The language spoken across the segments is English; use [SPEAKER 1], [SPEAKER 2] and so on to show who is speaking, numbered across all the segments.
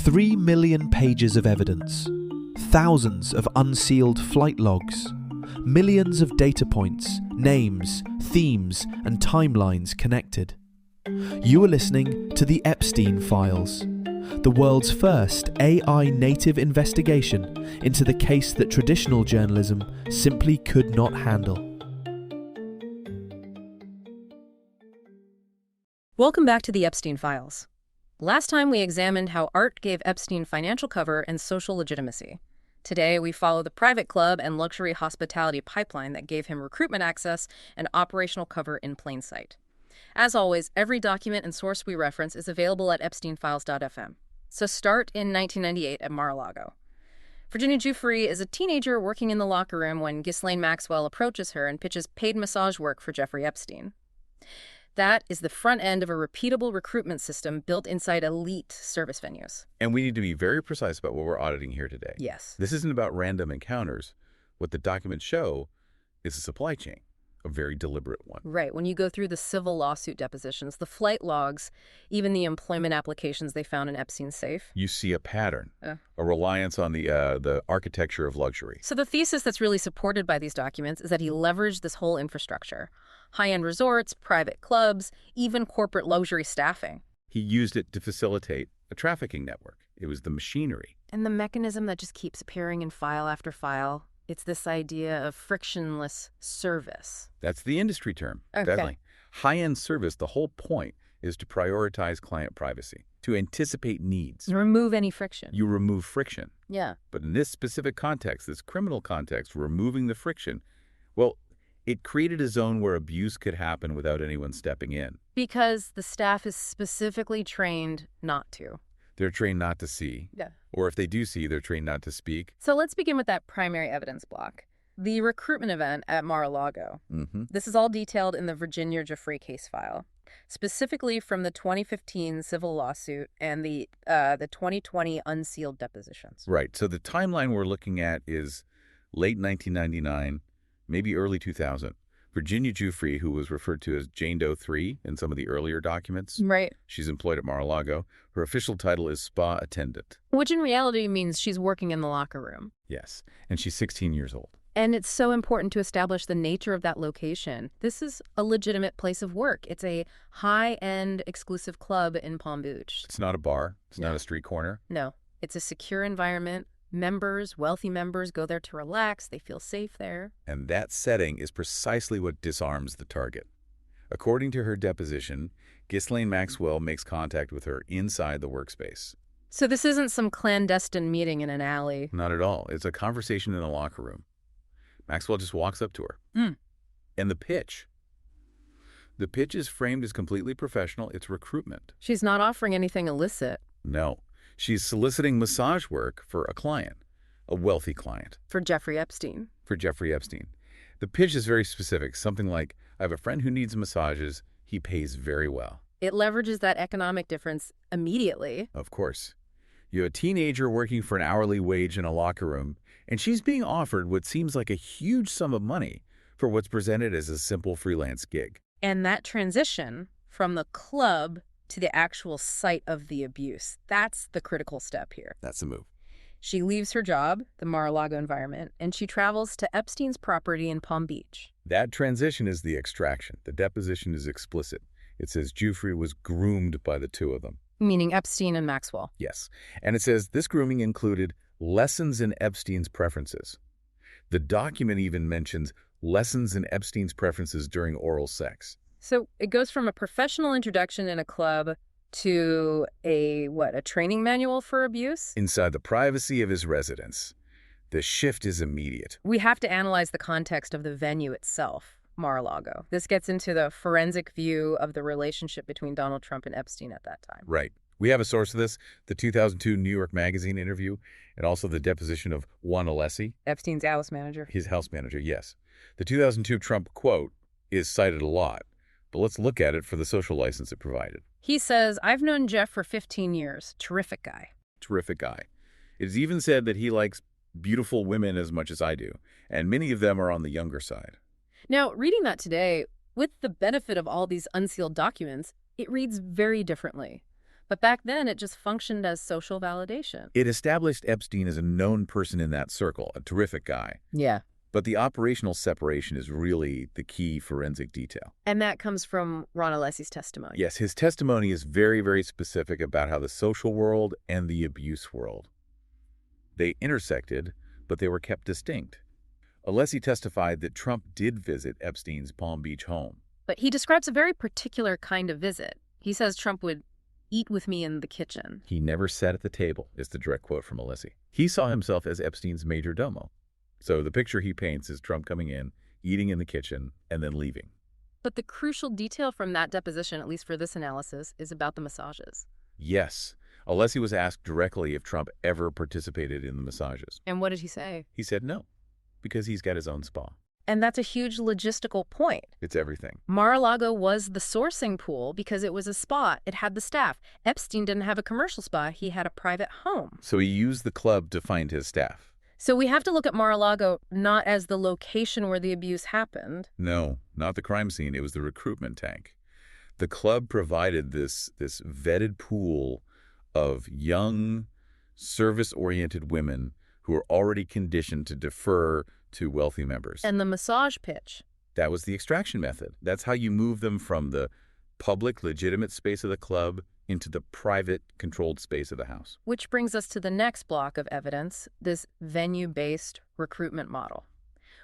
[SPEAKER 1] 3 million pages of evidence, thousands of unsealed flight logs, millions of data points, names, themes, and timelines connected. You are listening to the Epstein Files, the world's first AI-native investigation into the case that traditional journalism simply could not handle.
[SPEAKER 2] Welcome back to the Epstein Files. Last time we examined how art gave Epstein financial cover and social legitimacy. Today we follow the private club and luxury hospitality pipeline that gave him recruitment access and operational cover in plain sight. As always, every document and source we reference is available at epsteinfiles.fm. So start in 1998 at Mar-a-Lago. Virginia Giuffre is a teenager working in the locker room when Ghislaine Maxwell approaches her and pitches paid massage work for Jeffrey Epstein. That is the front end of a repeatable recruitment system built inside elite service venues.
[SPEAKER 3] And we need to be very precise about what we're auditing here today.
[SPEAKER 2] Yes.
[SPEAKER 3] This isn't about random encounters. What the documents show is a supply chain, a very deliberate one.
[SPEAKER 2] Right. When you go through the civil lawsuit depositions, the flight logs, even the employment applications they found in Epstein's safe.
[SPEAKER 3] You see a pattern, a reliance on the architecture of luxury.
[SPEAKER 2] So the thesis that's really supported by these documents is that he leveraged this whole infrastructure. High-end resorts, private clubs, even corporate luxury staffing.
[SPEAKER 3] He used it to facilitate a trafficking network. It was the machinery.
[SPEAKER 2] And the mechanism that just keeps appearing in file after file, it's this idea of frictionless service.
[SPEAKER 3] That's the industry term.
[SPEAKER 2] Okay.
[SPEAKER 3] Definitely. High-end service, the whole point is to prioritize client privacy, to anticipate needs.
[SPEAKER 2] Remove any friction.
[SPEAKER 3] You remove friction.
[SPEAKER 2] Yeah.
[SPEAKER 3] But in this specific context, this criminal context, removing the friction, well, it created a zone where abuse could happen without anyone stepping in.
[SPEAKER 2] Because the staff is specifically trained not to.
[SPEAKER 3] They're trained not to see.
[SPEAKER 2] Yeah.
[SPEAKER 3] Or if they do see, they're trained not to speak.
[SPEAKER 2] So let's begin with that primary evidence block. The recruitment event at Mar-a-Lago. This is all detailed in the Virginia Giuffre case file, specifically from the 2015 civil lawsuit and the 2020 unsealed depositions.
[SPEAKER 3] Right. So the timeline we're looking at is late 1999, maybe early 2000. Virginia Giuffre, who was referred to as Jane Doe 3 in some of the earlier documents.
[SPEAKER 2] Right.
[SPEAKER 3] She's employed at Mar-a-Lago. Her official title is spa attendant.
[SPEAKER 2] Which in reality means she's working in the locker room.
[SPEAKER 3] Yes. And she's 16 years old.
[SPEAKER 2] And it's so important to establish the nature of that location. This is a legitimate place of work. It's a high-end exclusive club in Palm Beach.
[SPEAKER 3] It's not a bar. It's not a street corner.
[SPEAKER 2] No. It's a secure environment. Members, wealthy members, go there to relax. They feel safe there.
[SPEAKER 3] And that setting is precisely what disarms the target. According to her deposition, Ghislaine Maxwell makes contact with her inside the workspace.
[SPEAKER 2] So this isn't some clandestine meeting in an alley.
[SPEAKER 3] Not at all. It's a conversation in a locker room. Maxwell just walks up to her. And the pitch. The pitch is framed as completely professional. It's recruitment.
[SPEAKER 2] She's not offering anything illicit.
[SPEAKER 3] No. She's soliciting massage work for a client, a wealthy client.
[SPEAKER 2] For Jeffrey Epstein.
[SPEAKER 3] For Jeffrey Epstein. The pitch is very specific, something like, I have a friend who needs massages. He pays very well.
[SPEAKER 2] It leverages that economic difference immediately.
[SPEAKER 3] Of course. You have a teenager working for an hourly wage in a locker room, and she's being offered what seems like a huge sum of money for what's presented as a simple freelance gig.
[SPEAKER 2] And that transition from the club to the actual site of the abuse, that's the critical step here.
[SPEAKER 3] That's the move.
[SPEAKER 2] She leaves her job, the Mar-a-Lago environment, and she travels to Epstein's property in Palm Beach.
[SPEAKER 3] That transition is the extraction. The deposition is explicit. It says Giuffre was groomed by the two of them.
[SPEAKER 2] Meaning Epstein and Maxwell.
[SPEAKER 3] Yes. And it says this grooming included lessons in Epstein's preferences. The document even mentions lessons in Epstein's preferences during oral sex.
[SPEAKER 2] So it goes from a professional introduction in a club to a training manual for abuse?
[SPEAKER 3] Inside the privacy of his residence. The shift is immediate.
[SPEAKER 2] We have to analyze the context of the venue itself, Mar-a-Lago. This gets into the forensic view of the relationship between Donald Trump and Epstein at that time.
[SPEAKER 3] Right. We have a source of this, the 2002 New York Magazine interview, and also the deposition of Juan Alessi.
[SPEAKER 2] Epstein's house manager.
[SPEAKER 3] His house manager, yes. The 2002 Trump quote is cited a lot. But let's look at it for the social license it provided.
[SPEAKER 2] He says, I've known Jeff for 15 years. Terrific guy.
[SPEAKER 3] Terrific guy. It is even said that he likes beautiful women as much as I do, and many of them are on the younger side.
[SPEAKER 2] Now, reading that today, with the benefit of all these unsealed documents, it reads very differently. But back then, it just functioned as social validation.
[SPEAKER 3] It established Epstein as a known person in that circle, a terrific guy.
[SPEAKER 2] Yeah.
[SPEAKER 3] But the operational separation is really the key forensic detail.
[SPEAKER 2] And that comes from Ron Alessi's testimony.
[SPEAKER 3] Yes, his testimony is very, very specific about how the social world and the abuse world, they intersected, but they were kept distinct. Alessi testified that Trump did visit Epstein's Palm Beach home.
[SPEAKER 2] But he describes a very particular kind of visit. He says Trump would eat with me in the kitchen.
[SPEAKER 3] He never sat at the table, is the direct quote from Alessi. He saw himself as Epstein's major domo. So the picture he paints is Trump coming in, eating in the kitchen, and then leaving.
[SPEAKER 2] But the crucial detail from that deposition, at least for this analysis, is about the massages.
[SPEAKER 3] Yes. Alessi was asked directly if Trump ever participated in the massages.
[SPEAKER 2] And what did he say?
[SPEAKER 3] He said no, because he's got his own spa.
[SPEAKER 2] And that's a huge logistical point.
[SPEAKER 3] It's everything.
[SPEAKER 2] Mar-a-Lago was the sourcing pool because it was a spa. It had the staff. Epstein didn't have a commercial spa. He had a private home.
[SPEAKER 3] So he used the club to find his staff.
[SPEAKER 2] So we have to look at Mar-a-Lago not as the location where the abuse happened.
[SPEAKER 3] No, not the crime scene. It was the recruitment tank. The club provided this vetted pool of young, service-oriented women who were already conditioned to defer to wealthy members.
[SPEAKER 2] And the massage pitch.
[SPEAKER 3] That was the extraction method. That's how you move them from the public, legitimate space of the club into the private, controlled space of the house.
[SPEAKER 2] Which brings us to the next block of evidence, this venue-based recruitment model.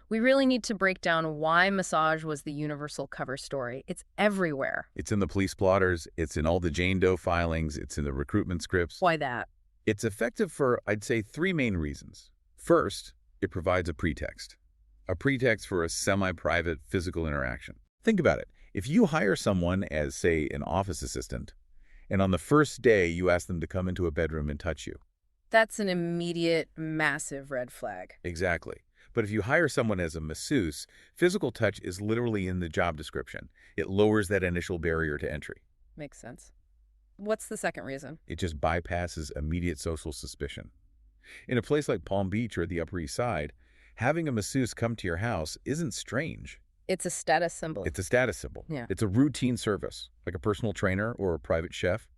[SPEAKER 2] We really need to break down why massage was the universal cover story. It's everywhere.
[SPEAKER 3] It's in the police blotters. It's in all the Jane Doe filings. It's in the recruitment scripts.
[SPEAKER 2] Why that?
[SPEAKER 3] It's effective for, I'd say, three main reasons. First, it provides a pretext for a semi-private physical interaction. Think about it. If you hire someone as, say, an office assistant, and on the first day you ask them to come into a bedroom and touch you.
[SPEAKER 2] That's an immediate, massive red flag.
[SPEAKER 3] Exactly. But if you hire someone as a masseuse, physical touch is literally in the job description. It lowers that initial barrier to entry.
[SPEAKER 2] Makes sense. What's the second reason?
[SPEAKER 3] It just bypasses immediate social suspicion. In a place like Palm Beach or the Upper East Side, having a masseuse come to your house isn't strange.
[SPEAKER 2] It's a status symbol.
[SPEAKER 3] It's a status symbol.
[SPEAKER 2] Yeah.
[SPEAKER 3] It's a routine service, like a personal trainer or a private chef.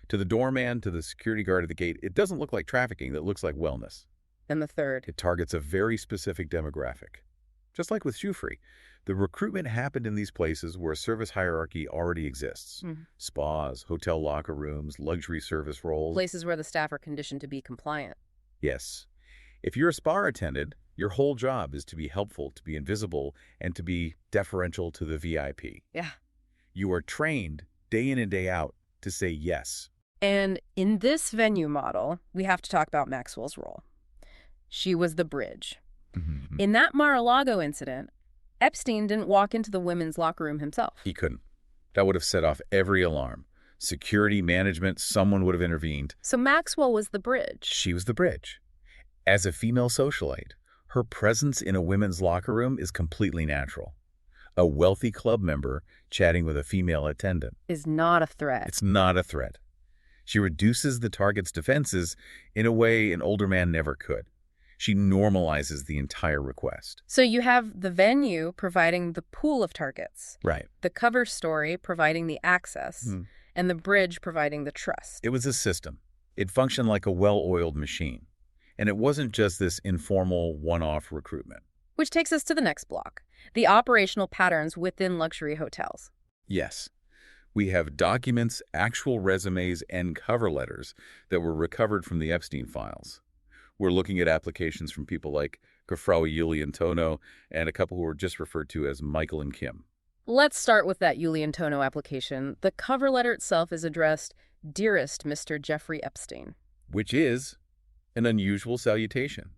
[SPEAKER 3] To the doorman, to the security guard at the gate, it doesn't look like trafficking. That looks like wellness.
[SPEAKER 2] And the third?
[SPEAKER 3] It targets a very specific demographic. Just like with Shoe-Free, the recruitment happened in these places where a service hierarchy already exists. Spas, hotel locker rooms, luxury service roles.
[SPEAKER 2] Places where the staff are conditioned to be compliant.
[SPEAKER 3] Yes. If you're a spa attendant, your whole job is to be helpful, to be invisible, and to be deferential to the VIP.
[SPEAKER 2] Yeah.
[SPEAKER 3] You are trained day in and day out to say yes.
[SPEAKER 2] And in this venue model, we have to talk about Maxwell's role. She was the bridge. In that Mar-a-Lago incident, Epstein didn't walk into the women's locker room himself.
[SPEAKER 3] He couldn't. That would have set off every alarm. Security, management, someone would have intervened.
[SPEAKER 2] So Maxwell was the bridge.
[SPEAKER 3] She was the bridge. As a female socialite, her presence in a women's locker room is completely natural. A wealthy club member chatting with a female attendant
[SPEAKER 2] Is not a threat.
[SPEAKER 3] It's not a threat. She reduces the target's defenses in a way an older man never could. She normalizes the entire request.
[SPEAKER 2] So you have the venue providing the pool of targets.
[SPEAKER 3] Right.
[SPEAKER 2] The cover story providing the access. And the bridge providing the trust.
[SPEAKER 3] It was a system. It functioned like a well-oiled machine. And it wasn't just this informal, one-off recruitment.
[SPEAKER 2] Which takes us to the next block, the operational patterns within luxury hotels.
[SPEAKER 3] Yes. We have documents, actual resumes, and cover letters that were recovered from the Epstein files. We're looking at applications from people like Frau Julian Tono and a couple who were just referred to as Michael and Kim.
[SPEAKER 2] Let's start with that Julian Tono application. The cover letter itself is addressed, "Dearest Mr. Jeffrey Epstein."
[SPEAKER 3] Which is an unusual salutation,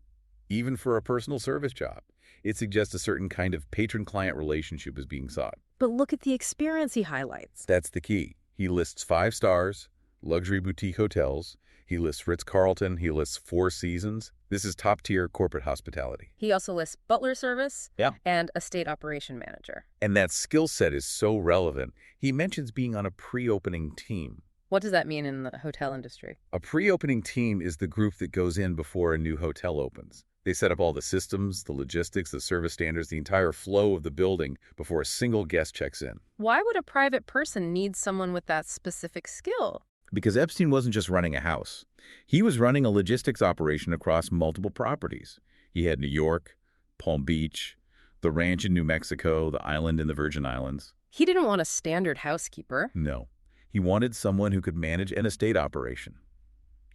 [SPEAKER 3] even for a personal service job. It suggests a certain kind of patron-client relationship is being sought.
[SPEAKER 2] But look at the experience he highlights.
[SPEAKER 3] That's the key. He lists 5 stars, luxury boutique hotels. He lists Ritz-Carlton. He lists 4 Seasons. This is top-tier corporate hospitality.
[SPEAKER 2] He also lists butler service and a state operation manager.
[SPEAKER 3] And that skill set is so relevant. He mentions being on a pre-opening team.
[SPEAKER 2] What does that mean in the hotel industry?
[SPEAKER 3] A pre-opening team is the group that goes in before a new hotel opens. They set up all the systems, the logistics, the service standards, the entire flow of the building before a single guest checks in.
[SPEAKER 2] Why would a private person need someone with that specific skill?
[SPEAKER 3] Because Epstein wasn't just running a house. He was running a logistics operation across multiple properties. He had New York, Palm Beach, the ranch in New Mexico, the island in the Virgin Islands.
[SPEAKER 2] He didn't want a standard housekeeper.
[SPEAKER 3] No. He wanted someone who could manage an estate operation.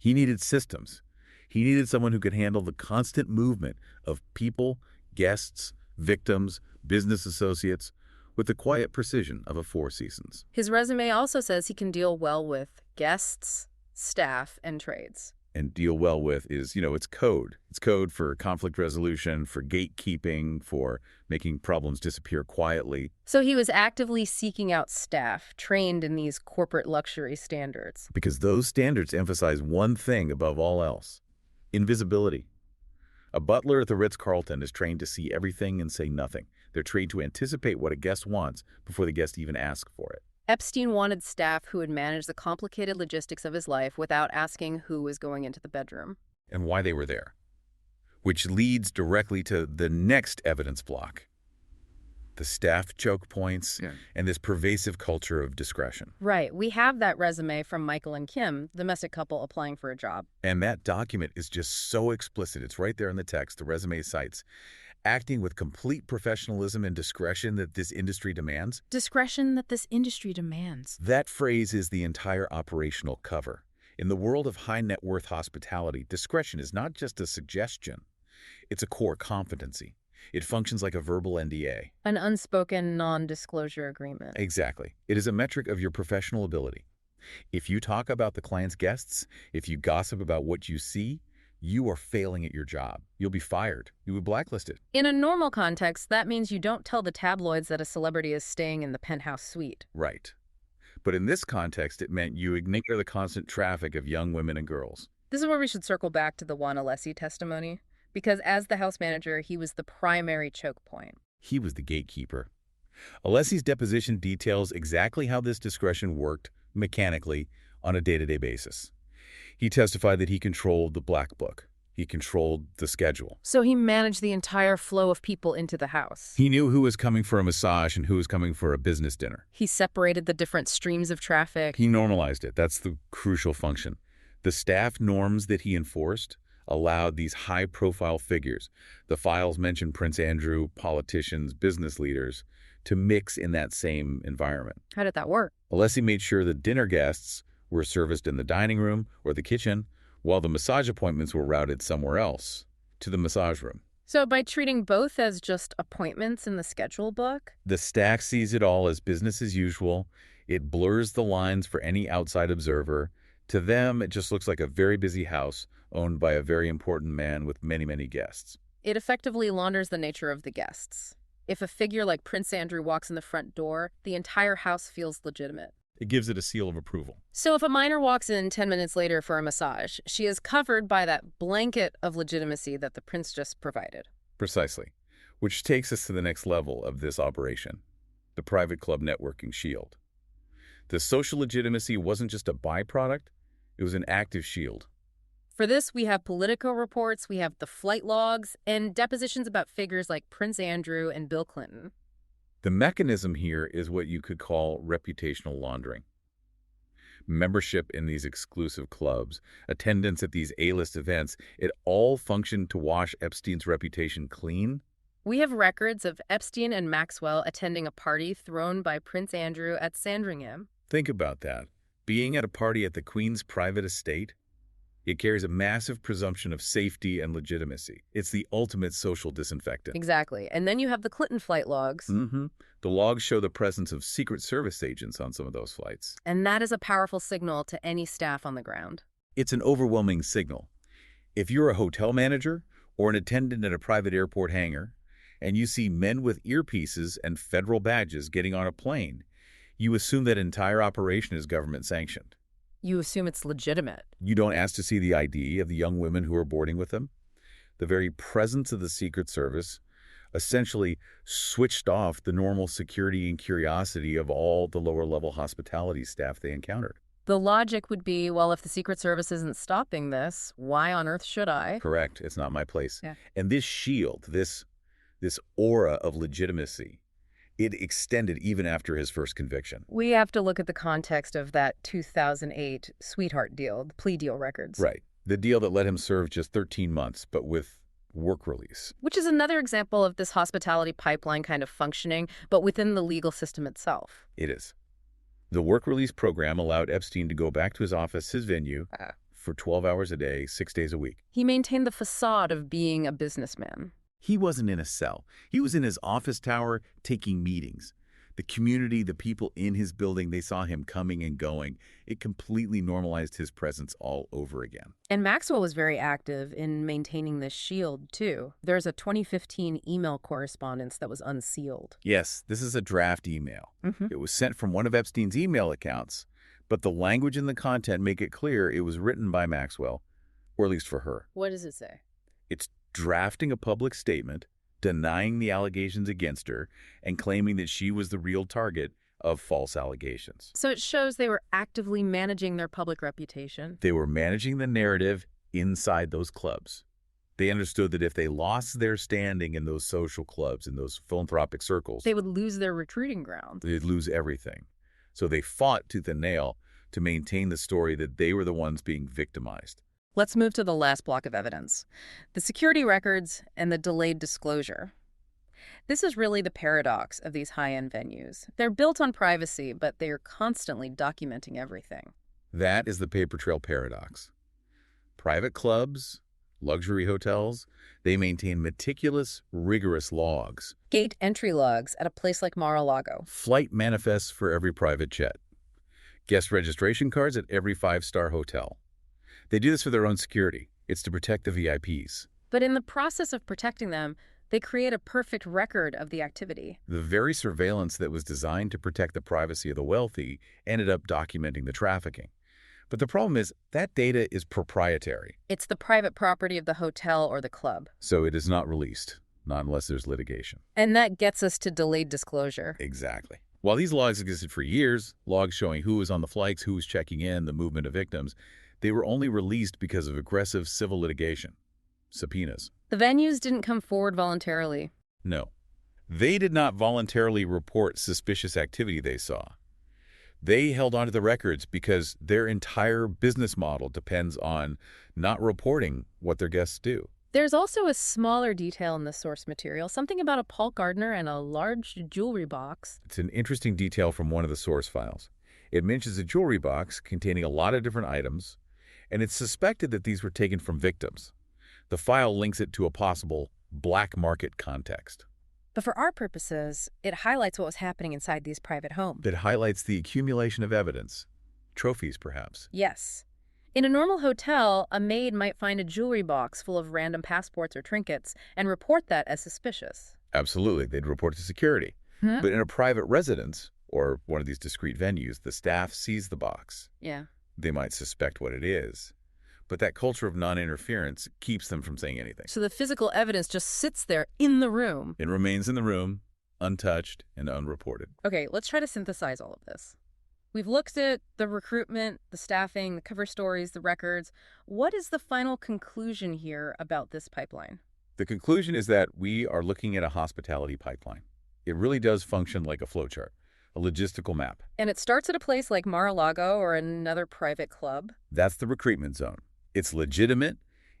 [SPEAKER 3] He needed systems. He needed someone who could handle the constant movement of people, guests, victims, business associates, with the quiet precision of a Four Seasons.
[SPEAKER 2] His resume also says he can deal well with guests, staff, and trades.
[SPEAKER 3] And deal well with is, it's code. It's code for conflict resolution, for gatekeeping, for making problems disappear quietly.
[SPEAKER 2] So he was actively seeking out staff trained in these corporate luxury standards.
[SPEAKER 3] Because those standards emphasize one thing above all else: invisibility. A butler at the Ritz-Carlton is trained to see everything and say nothing. They're trained to anticipate what a guest wants before the guest even asks for it.
[SPEAKER 2] Epstein wanted staff who would manage the complicated logistics of his life without asking who was going into the bedroom.
[SPEAKER 3] And why they were there. Which leads directly to the next evidence block. The staff choke points and this pervasive culture of discretion.
[SPEAKER 2] Right. We have that resume from Michael and Kim, the domestic couple applying for a job.
[SPEAKER 3] And that document is just so explicit. It's right there in the text, the resume cites. Acting with complete professionalism and discretion that this industry demands.
[SPEAKER 2] Discretion that this industry demands.
[SPEAKER 3] That phrase is the entire operational cover. In the world of high net worth hospitality, discretion is not just a suggestion. It's a core competency. It functions like a verbal NDA.
[SPEAKER 2] An unspoken non-disclosure agreement.
[SPEAKER 3] Exactly. It is a metric of your professional ability. If you talk about the client's guests, if you gossip about what you see, you are failing at your job. You'll be fired. You'll be blacklisted.
[SPEAKER 2] In a normal context, that means you don't tell the tabloids that a celebrity is staying in the penthouse suite.
[SPEAKER 3] Right. But in this context, it meant you ignore the constant traffic of young women and girls.
[SPEAKER 2] This is where we should circle back to the Juan Alessi testimony, because as the house manager, he was the primary choke point.
[SPEAKER 3] He was the gatekeeper. Alessi's deposition details exactly how this discretion worked mechanically on a day-to-day basis. He testified that he controlled the black book. He controlled the schedule.
[SPEAKER 2] So he managed the entire flow of people into the house.
[SPEAKER 3] He knew who was coming for a massage and who was coming for a business dinner.
[SPEAKER 2] He separated the different streams of traffic.
[SPEAKER 3] He normalized it. That's the crucial function. The staff norms that he enforced allowed these high-profile figures, the files mentioned Prince Andrew, politicians, business leaders, to mix in that same environment.
[SPEAKER 2] How did that work?
[SPEAKER 3] Alessi made sure the dinner guests were serviced in the dining room or the kitchen, while the massage appointments were routed somewhere else, to the massage room.
[SPEAKER 2] So by treating both as just appointments in the schedule book?
[SPEAKER 3] The staff sees it all as business as usual. It blurs the lines for any outside observer. To them, it just looks like a very busy house owned by a very important man with many, many guests.
[SPEAKER 2] It effectively launders the nature of the guests. If a figure like Prince Andrew walks in the front door, the entire house feels legitimate.
[SPEAKER 3] It gives it a seal of approval.
[SPEAKER 2] So if a minor walks in 10 minutes later for a massage, she is covered by that blanket of legitimacy that the prince just provided.
[SPEAKER 3] Precisely. Which takes us to the next level of this operation, the private club networking shield. The social legitimacy wasn't just a byproduct, it was an active shield.
[SPEAKER 2] For this, we have Politico reports, we have the flight logs, and depositions about figures like Prince Andrew and Bill Clinton.
[SPEAKER 3] The mechanism here is what you could call reputational laundering. Membership in these exclusive clubs, attendance at these A-list events, it all functioned to wash Epstein's reputation clean.
[SPEAKER 2] We have records of Epstein and Maxwell attending a party thrown by Prince Andrew at Sandringham.
[SPEAKER 3] Think about that. Being at a party at the Queen's private estate, it carries a massive presumption of safety and legitimacy. It's the ultimate social disinfectant.
[SPEAKER 2] Exactly. And then you have the Clinton flight logs.
[SPEAKER 3] The logs show the presence of Secret Service agents on some of those flights.
[SPEAKER 2] And that is a powerful signal to any staff on the ground.
[SPEAKER 3] It's an overwhelming signal. If you're a hotel manager or an attendant at a private airport hangar, and you see men with earpieces and federal badges getting on a plane, you assume that entire operation is government sanctioned.
[SPEAKER 2] You assume it's legitimate.
[SPEAKER 3] You don't ask to see the ID of the young women who are boarding with them. The very presence of the Secret Service essentially switched off the normal security and curiosity of all the lower-level hospitality staff they encountered.
[SPEAKER 2] The logic would be, well, if the Secret Service isn't stopping this, why on earth should I?
[SPEAKER 3] Correct. It's not my place.
[SPEAKER 2] Yeah.
[SPEAKER 3] And this shield, this aura of legitimacy, It extended even after his first conviction.
[SPEAKER 2] We have to look at the context of that 2008 sweetheart deal, the plea deal records.
[SPEAKER 3] Right. The deal that let him serve just 13 months, but with work release.
[SPEAKER 2] Which is another example of this hospitality pipeline kind of functioning, but within the legal system itself.
[SPEAKER 3] It is. The work release program allowed Epstein to go back to his office, his venue, for 12 hours a day, 6 days a week.
[SPEAKER 2] He maintained the facade of being a businessman.
[SPEAKER 3] He wasn't in a cell. He was in his office tower taking meetings. The community, the people in his building, they saw him coming and going. It completely normalized his presence all over again.
[SPEAKER 2] And Maxwell was very active in maintaining this shield, too. There's a 2015 email correspondence that was unsealed.
[SPEAKER 3] Yes, this is a draft email. It was sent from one of Epstein's email accounts, but the language and the content make it clear it was written by Maxwell, or at least for her.
[SPEAKER 2] What does it say?
[SPEAKER 3] It's drafting a public statement, denying the allegations against her, and claiming that she was the real target of false allegations.
[SPEAKER 2] So it shows they were actively managing their public reputation.
[SPEAKER 3] They were managing the narrative inside those clubs. They understood that if they lost their standing in those social clubs, in those philanthropic circles,
[SPEAKER 2] They would lose their recruiting ground.
[SPEAKER 3] they'd lose everything. So they fought tooth and nail to maintain the story that they were the ones being victimized.
[SPEAKER 2] Let's move to the last block of evidence, the security records and the delayed disclosure. This is really the paradox of these high-end venues. They're built on privacy, but they are constantly documenting everything.
[SPEAKER 3] That is the paper trail paradox. Private clubs, luxury hotels, they maintain meticulous, rigorous logs.
[SPEAKER 2] Gate entry logs at a place like Mar-a-Lago.
[SPEAKER 3] Flight manifests for every private jet. Guest registration cards at every five-star hotel. They do this for their own security. It's to protect the VIPs.
[SPEAKER 2] But in the process of protecting them, they create a perfect record of the activity.
[SPEAKER 3] The very surveillance that was designed to protect the privacy of the wealthy ended up documenting the trafficking. But the problem is that data is proprietary.
[SPEAKER 2] It's the private property of the hotel or the club.
[SPEAKER 3] So it is not released, not unless there's litigation.
[SPEAKER 2] And that gets us to delayed disclosure.
[SPEAKER 3] Exactly. While these logs existed for years, logs showing who was on the flights, who was checking in, the movement of victims, they were only released because of aggressive civil litigation, subpoenas.
[SPEAKER 2] The venues didn't come forward voluntarily.
[SPEAKER 3] No. They did not voluntarily report suspicious activity they saw. They held onto the records because their entire business model depends on not reporting what their guests do.
[SPEAKER 2] There's also a smaller detail in the source material, something about a Paul Gardner and a large jewelry box.
[SPEAKER 3] It's an interesting detail from one of the source files. It mentions a jewelry box containing a lot of different items, and it's suspected that these were taken from victims. The file links it to a possible black market context.
[SPEAKER 2] But for our purposes, it highlights what was happening inside these private homes.
[SPEAKER 3] It highlights the accumulation of evidence. Trophies, perhaps.
[SPEAKER 2] Yes. In a normal hotel, a maid might find a jewelry box full of random passports or trinkets and report that as suspicious.
[SPEAKER 3] Absolutely. They'd report to security. But in a private residence, or one of these discrete venues, the staff sees the box.
[SPEAKER 2] Yeah.
[SPEAKER 3] They might suspect what it is. But that culture of non-interference keeps them from saying anything.
[SPEAKER 2] So the physical evidence just sits there in the room.
[SPEAKER 3] It remains in the room, untouched and unreported.
[SPEAKER 2] Okay, let's try to synthesize all of this. We've looked at the recruitment, the staffing, the cover stories, the records. What is the final conclusion here about this pipeline?
[SPEAKER 3] The conclusion is that we are looking at a hospitality pipeline. It really does function like a flowchart, a logistical map.
[SPEAKER 2] And it starts at a place like Mar-a-Lago or another private club.
[SPEAKER 3] That's the recruitment zone. It's legitimate.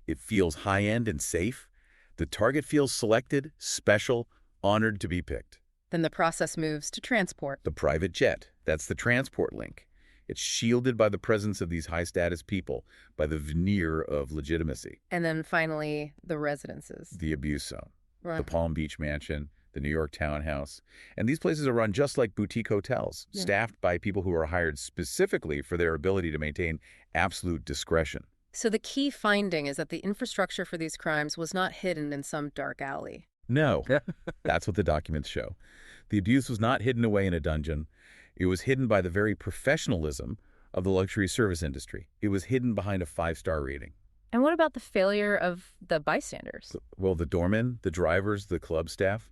[SPEAKER 3] It feels high-end and safe. The target feels selected, special, honored to be picked.
[SPEAKER 2] Then the process moves to transport.
[SPEAKER 3] The private jet, that's the transport link. It's shielded by the presence of these high-status people, by the veneer of legitimacy.
[SPEAKER 2] And then finally, the residences.
[SPEAKER 3] The abuse zone,
[SPEAKER 2] Right.
[SPEAKER 3] the Palm Beach mansion, the New York townhouse. And these places are run just like boutique hotels, staffed by people who are hired specifically for their ability to maintain absolute discretion.
[SPEAKER 2] So the key finding is that the infrastructure for these crimes was not hidden in some dark alley.
[SPEAKER 3] No, that's what the documents show. The abuse was not hidden away in a dungeon. It was hidden by the very professionalism of the luxury service industry. It was hidden behind a 5-star rating.
[SPEAKER 2] And what about the failure of the bystanders?
[SPEAKER 3] Well, the doormen, the drivers, the club staff,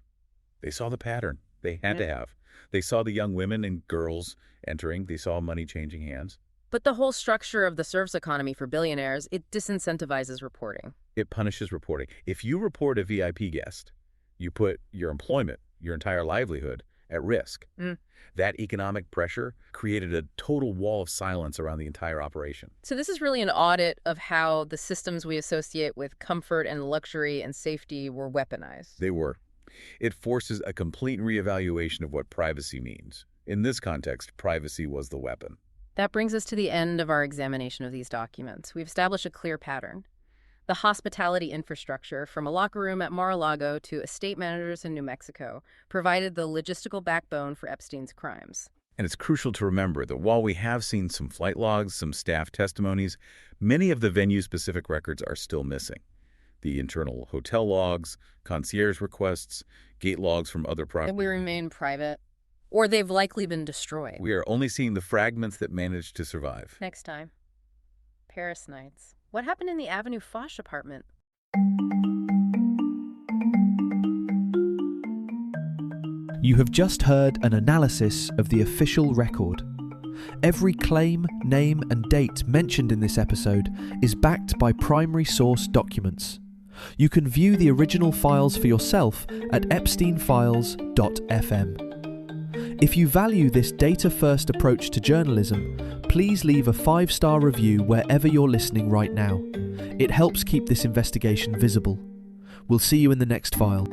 [SPEAKER 3] they saw the pattern. They had to have. They saw the young women and girls entering. They saw money changing hands.
[SPEAKER 2] But the whole structure of the service economy for billionaires, it disincentivizes reporting.
[SPEAKER 3] It punishes reporting. If you report a VIP guest, you put your employment, your entire livelihood, at risk.
[SPEAKER 2] Mm.
[SPEAKER 3] That economic pressure created a total wall of silence around the entire operation.
[SPEAKER 2] So this is really an audit of how the systems we associate with comfort and luxury and safety were weaponized.
[SPEAKER 3] They were. It forces a complete reevaluation of what privacy means. In this context, privacy was the weapon.
[SPEAKER 2] That brings us to the end of our examination of these documents. We've established a clear pattern. The hospitality infrastructure, from a locker room at Mar-a-Lago to estate managers in New Mexico, provided the logistical backbone for Epstein's crimes.
[SPEAKER 3] And it's crucial to remember that while we have seen some flight logs, some staff testimonies, many of the venue-specific records are still missing. The internal hotel logs, concierge requests, gate logs from other properties.
[SPEAKER 2] And we remain private, or they've likely been destroyed.
[SPEAKER 3] We are only seeing the fragments that managed to survive.
[SPEAKER 2] Next time, Paris Nights. What happened in the Avenue Foch apartment?
[SPEAKER 1] You have just heard an analysis of the official record. Every claim, name, and date mentioned in this episode is backed by primary source documents. You can view the original files for yourself at epsteinfiles.fm. If you value this data-first approach to journalism, please leave a 5-star review wherever you're listening right now. It helps keep this investigation visible. We'll see you in the next file.